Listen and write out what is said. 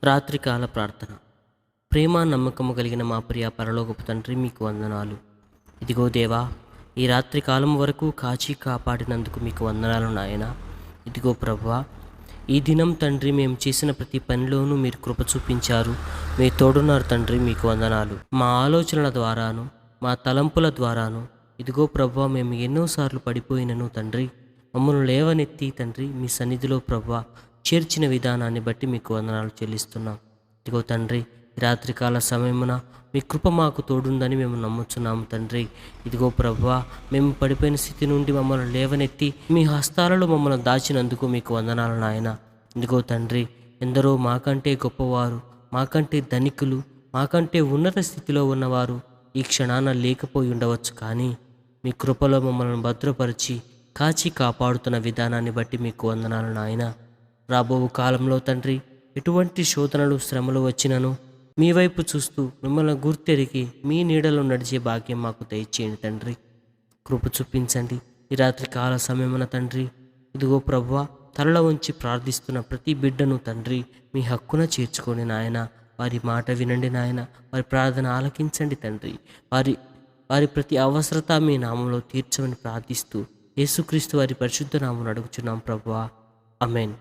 రాత్రికాల ప్రార్థన. ప్రేమ నమ్మకము కలిగిన మా ప్రియ పరలోకపు తండ్రి, మీకు వందనాలు. ఇదిగో దేవా, ఈ రాత్రి కాలం వరకు కాచి కాపాడినందుకు మీకు వందనాలు నాయన. ఇదిగో ప్రభువా, ఈ దినం తండ్రి మేము చేసిన ప్రతి పనిలోనూ మీరు కృప చూపించారు. మీ తోడున్నారు తండ్రి, మీకు వందనాలు. మా ఆలోచనల ద్వారాను, మా తలంపుల ద్వారాను ఇదిగో ప్రభువా, మేము ఎన్నోసార్లు పడిపోయినను తండ్రి, మమ్మల్ని లేవనెత్తి తండ్రి మీ సన్నిధిలో ప్రభువా చేర్చిన విధానాన్ని బట్టి మీకు వందనాలు చెల్లిస్తున్నాం. ఇదిగో తండ్రి, రాత్రికాల సమయమున మీ కృప మాకు తోడుందని మేము నమ్ముచున్నాము తండ్రి. ఇదిగో ప్రభువా, మేము పడిపోయిన స్థితి నుండి మమ్మల్ని లేవనెత్తి మీ హస్తాలలో మమ్మల్ని దాచినందుకు మీకు వందనాలు నాయన. ఇదిగో తండ్రి, ఎందరో మాకంటే గొప్పవారు, మాకంటే ధనికులు, మాకంటే ఉన్నత స్థితిలో ఉన్నవారు ఈ క్షణాన లేకపోయి ఉండవచ్చు, కానీ మీ కృపలో మమ్మల్ని భద్రపరిచి కాచి కాపాడుతున్న విధానాన్ని బట్టి మీకు వందనాలు నాయన. రాబో కాలంలో తండ్రి, ఎటువంటి శోధనలు శ్రమలు వచ్చినను మీ వైపు చూస్తూ మిమ్మల్ని గుర్తెరిగి మీ నీడలో నడిచే భాగ్యం మాకు దయచేయండి తండ్రి. కృప చూపించండి. ఈ రాత్రి కాల సమయమున తండ్రి, ఇదిగో ప్రభువా, తలలో ఉంచి ప్రార్థిస్తున్న ప్రతి బిడ్డను తండ్రి మీ హక్కున చేర్చుకొని నాయన. వారి మాట వినండి నాయన, వారి ప్రార్థన ఆలకించండి తండ్రి. వారి ప్రతి అవసరత మీ నామంలో తీర్చమని ప్రార్థిస్తూ యేసుక్రీస్తు వారి పరిశుద్ధ నామమున అడుగుచున్నాం ప్రభువా, ఆమేన్.